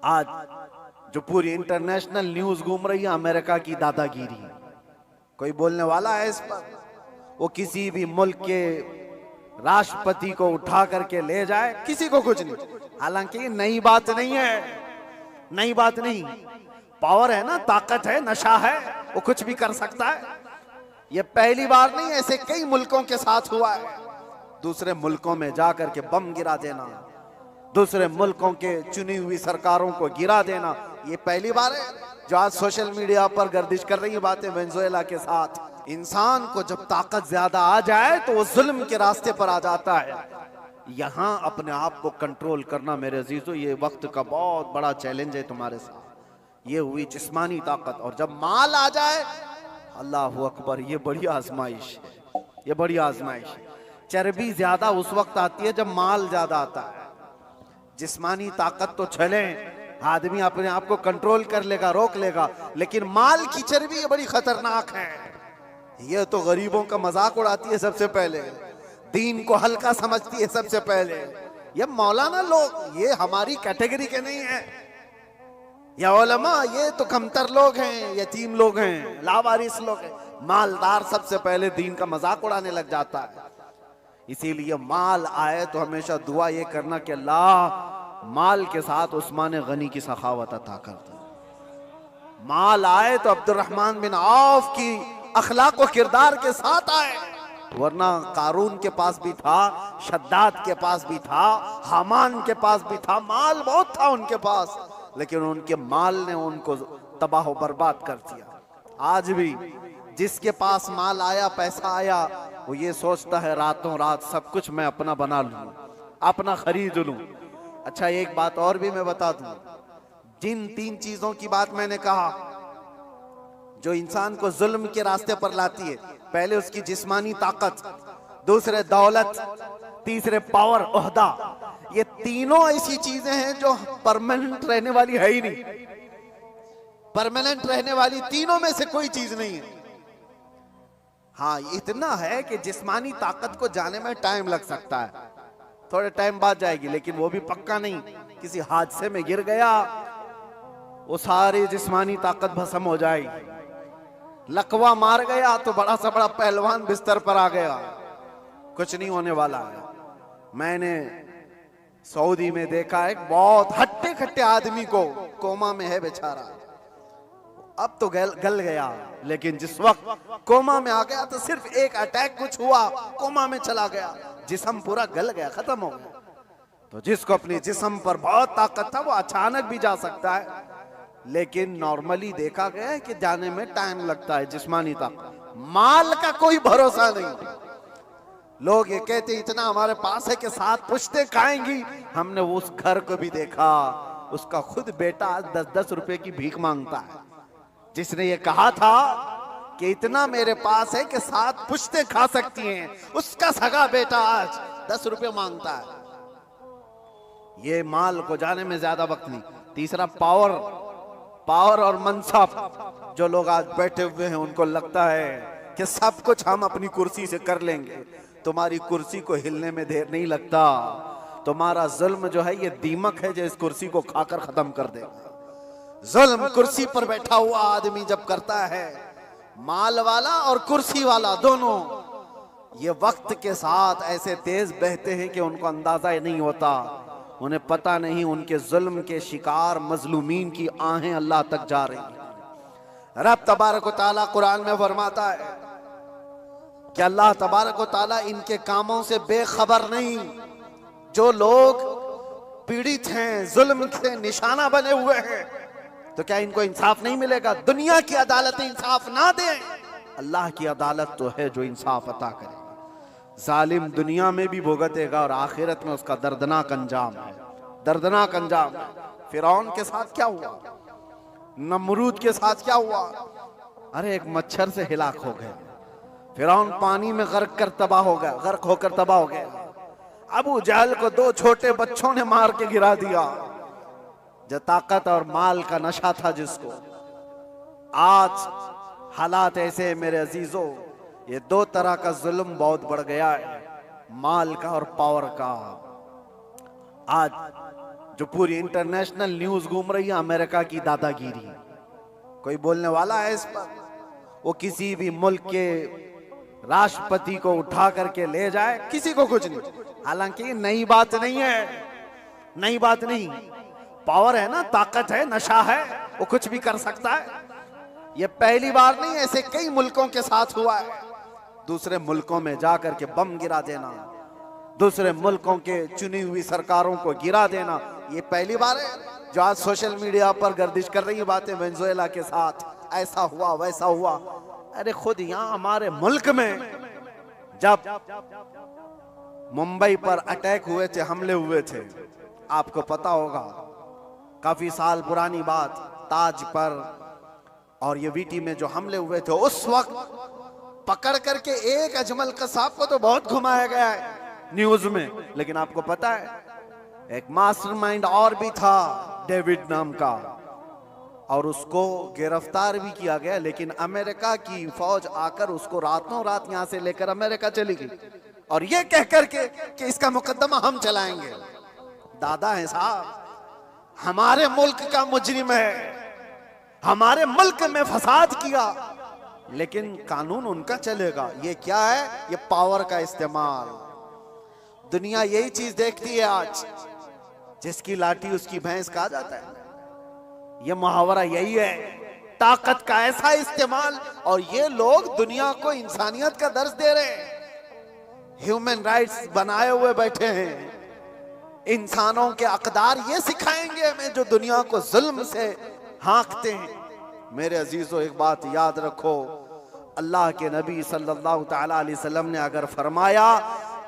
आज जो पूरी इंटरनेशनल न्यूज घूम रही है अमेरिका की दादागिरी, कोई बोलने वाला है इस पर? वो किसी भी मुल्क के राष्ट्रपति को उठा करके ले जाए, किसी को कुछ नहीं। हालांकि ये नई बात नहीं है, नई बात नहीं। पावर है ना, ताकत है, नशा है, वो कुछ भी कर सकता है। ये पहली बार नहीं, ऐसे कई मुल्कों के साथ हुआ है। दूसरे मुल्कों में जाकर के बम गिरा देना, दूसरे मुल्कों के चुनी हुई सरकारों को गिरा देना, ये पहली बार है। जो आज सोशल मीडिया पर गर्दिश कर रही है बातें वेनेजुएला के साथ, इंसान को जब ताकत ज्यादा आ जाए तो वो जुल्म के रास्ते पर आ जाता है। यहां अपने आप को कंट्रोल करना मेरे अजीजों, ये वक्त का बहुत बड़ा चैलेंज है तुम्हारे साथ। ये हुई जिस्मानी ताकत, और जब माल आ जाए, अल्लाह अकबर, ये बड़ी आजमाइश है, ये बड़ी आजमाइश है। चर्बी ज्यादा उस वक्त आती है जब माल ज्यादा आता है। जिस्मानी ताकत तो चले, आदमी अपने आप को कंट्रोल कर लेगा, रोक लेगा, लेकिन माल की चर्बी ये बड़ी खतरनाक है। ये तो गरीबों का मजाक उड़ाती है सबसे पहले, दीन को हल्का समझती है सबसे पहले। ये मौलाना लोग, ये हमारी कैटेगरी के नहीं है। या उलमा, ये तो कमतर लोग हैं, यतीम लोग हैं, लावारिस लोग हैं। मालदार सबसे पहले दीन का मजाक उड़ाने लग जाता है। इसीलिए माल आए तो हमेशा दुआ ये करना कि अल्लाह माल के साथ उस्मान गनी की सखावत अता कर दे। माल आए तो अब्दुर्रहमान बिन औफ की अखलाक व किरदार के साथ आए, वरना कारून के पास भी था, शद्दाद के पास भी था, हामान के पास भी था, माल बहुत था उनके पास, लेकिन उनके माल ने उनको तबाह बर्बाद कर दिया। आज भी जिसके पास माल आया, पैसा आया, वो ये सोचता है रातों रात सब कुछ मैं अपना बना लूं, अपना खरीद लूं। अच्छा, एक बात और भी मैं बता दूं, जिन 3 चीजों की बात मैंने कहा जो इंसान को जुल्म के रास्ते पर लाती है, पहले उसकी जिस्मानी ताकत, दूसरे दौलत, तीसरे पावर, ओहदा, ये तीनों ऐसी चीजें हैं जो परमानेंट रहने वाली है ही नहीं। परमानेंट रहने वाली तीनों में से कोई चीज नहीं है। हाँ, इतना है कि जिस्मानी ताकत को जाने में टाइम लग सकता है, थोड़े टाइम बाद जाएगी, लेकिन वो भी पक्का नहीं। किसी हादसे में गिर गया, वो सारी जिस्मानी ताकत भस्म हो जाएगी। लकवा मार गया तो बड़ा सा बड़ा पहलवान बिस्तर पर आ गया, कुछ नहीं होने वाला है। मैंने सऊदी में देखा एक बहुत हट्टे खट्टे आदमी को, कोमा में है बेचारा, अब तो गल गया, लेकिन जिस वक्त कोमा में आ गया तो सिर्फ एक अटैक कुछ हुआ, कोमा में चला गया, जिस्म पूरा गल गया, खत्म हो गया। तो जिसको अपने जिस्म पर बहुत ताकत था वो अचानक भी जा सकता है, लेकिन नॉर्मली देखा गया है कि जाने में टाइम लगता है। जिस्मानी ताकत, माल का कोई भरोसा नहीं। लोग ये कहते इतना हमारे पास है कि 7 पुश्तें खाएंगी। हमने उस घर को भी देखा, उसका खुद बेटा 10-10 रुपए की भीख मांगता है। जिसने ये कहा था कि इतना मेरे पास है कि 7 पुश्तें खा सकती हैं, उसका सगा बेटा आज 10 रुपए मांगता है। ये माल को जाने में ज्यादा वक्त नहीं। तीसरा पावर और मनसब। जो लोग आज बैठे हुए हैं उनको लगता है कि सब कुछ हम अपनी कुर्सी से कर लेंगे। तुम्हारी कुर्सी को हिलने में देर नहीं लगता। तुम्हारा जुल्म जो है ये दीमक है जो इस कुर्सी को खाकर खत्म कर देगा। जुल्म कुर्सी पर बैठा हुआ आदमी जब करता है, माल वाला और कुर्सी वाला दोनों, ये वक्त के साथ ऐसे तेज बहते हैं कि उनको अंदाजा ही नहीं होता। उन्हें पता नहीं उनके जुल्म के शिकार मजलूमीन की आहें अल्लाह तक जा रही हैं। रब तबारक व तआला कुरान में फरमाता है कि अल्लाह तबारक व तआला इनके कामों से बेखबर नहीं। जो लोग पीड़ित हैं, जुल्म से निशाना बने हुए हैं, तो क्या इनको इंसाफ नहीं मिलेगा? दुनिया की अदालत इंसाफ ना दे, अल्लाह की अदालत तो है जो इंसाफ अता करे। जालिम दुनिया में भी भुगतेगा और आखिरत में उसका दर्दनाक अंजाम है, दर्दनाक अंजाम है। फिरौन के साथ क्या हुआ, नमरूद के साथ क्या हुआ? अरे एक मच्छर से हिलाक हो गए। फिरौन पानी में गर्क कर तबाह हो गया, गर्क होकर तबाह हो गया। अबू जहल को 2 छोटे बच्चों ने मार के गिरा दिया। जो ताकत और माल का नशा था जिसको, आज हालात ऐसे मेरे अजीजों, ये 2 तरह का जुल्म बहुत बढ़ गया है, माल का और पावर का। आज जो पूरी इंटरनेशनल न्यूज घूम रही है अमेरिका की दादागिरी। कोई बोलने वाला है इस पर? वो किसी भी मुल्क के राष्ट्रपति को उठा करके ले जाए, किसी को कुछ नहीं। हालांकि नई बात नहीं है, नई बात नहीं। पावर है ना, ताकत है, नशा है, वो कुछ भी कर सकता है। ये पहली बार नहीं, ऐसे कई मुल्कों के साथ हुआ है। दूसरे मुल्कों में जाकर के बम गिरा देना, दूसरे मुल्कों के चुनी हुई सरकारों को गिरा देना, ये पहली बार है। जो आज सोशल मीडिया पर गर्दिश कर रही है बातें, वेनेजुएला के साथ ऐसा हुआ वैसा हुआ। अरे खुद यहां हमारे मुल्क में जब मुंबई पर अटैक हुए थे, हमले हुए थे, आपको पता होगा, काफी साल पुरानी बात, ताज पर और ये वीटी में जो हमले हुए थे, उस वक्त पकड़ करके एक अजमल कसाब को तो बहुत घुमाया गया है न्यूज में, लेकिन आपको पता है एक मास्टरमाइंड और भी था, डेविड नाम का, और उसको गिरफ्तार भी किया गया। लेकिन अमेरिका की फौज आकर उसको रातों रात यहां से लेकर अमेरिका चली गई, और ये कह करके कि इसका मुकदमा हम चलाएंगे। दादा है साहब, हमारे मुल्क का मुजरिम है, हमारे मुल्क में फसाद किया, लेकिन कानून उनका चलेगा। ये क्या है? ये पावर का इस्तेमाल। दुनिया यही चीज देखती है आज, जिसकी लाठी उसकी भैंस कहा जाता है। ये मुहावरा यही है, ताकत का ऐसा इस्तेमाल। और ये लोग दुनिया को इंसानियत का दर्स दे रहे हैं, ह्यूमन राइट्स बनाए हुए बैठे हैं, इंसानों के अकदार ये सिखाएंगे हमें, जो दुनिया को जुल्म से हाँकते हैं। मेरे अजीजों, एक बात याद रखो, अल्लाह के नबी सल्लल्लाहु तआला अलैहि वसल्लम ने अगर फरमाया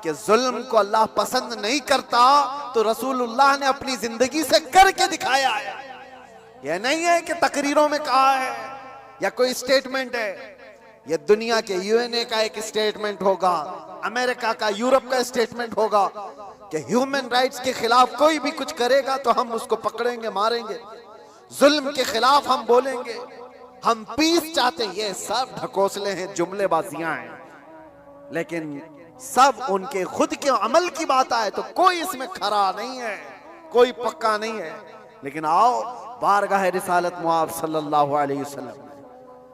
कि जुल्म को अल्लाह पसंद नहीं करता, तो रसूलुल्लाह ने अपनी जिंदगी से करके दिखाया है। यह नहीं है कि तकरीरों में कहा है या कोई स्टेटमेंट है। यह दुनिया के यूएनए का एक स्टेटमेंट होगा, अमेरिका का, यूरोप का स्टेटमेंट होगा कि ह्यूमन राइट्स के खिलाफ कोई भी कुछ करेगा तो हम उसको पकड़ेंगे, मारेंगे। जुल्म के खिलाफ हम बोलेंगे, हम पीस चाहते हैं। ये सब ढकोसले हैं, जुमलेबाजियां हैं, लेकिन सब उनके खुद के अमल की बात आए तो कोई इसमें खरा नहीं है, कोई पक्का नहीं है। लेकिन आओ, बारगाह रिसालत मुआब सल्लल्लाहु अलैहि वसल्लम,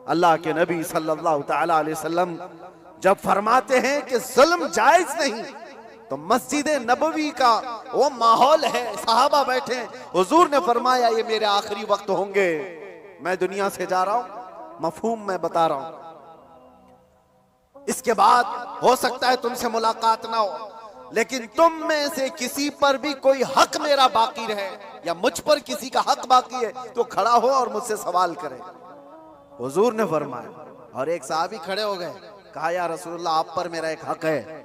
अल्लाह के नबी सल्लल्लाहु तआला अलैहि वसल्लम जब फरमाते हैं कि जुल्म जायज नहीं, तो मस्जिद नबवी का वो माहौल है, सहाबा बैठे, हुजूर ने फरमाया ये मेरे आखिरी वक्त होंगे, मैं दुनिया से जा रहा हूं, मफहूम मैं बता रहा हूं, इसके बाद हो सकता है तुमसे मुलाकात ना हो, लेकिन तुम में से किसी पर भी कोई हक मेरा बाकी रहे या मुझ पर किसी का हक बाकी है तो खड़ा हो और मुझसे सवाल करे। हुजूर ने फरमाया, और एक साहबी खड़े हो गए, कहा या रसूलुल्लाह आप पर मेरा एक हक है।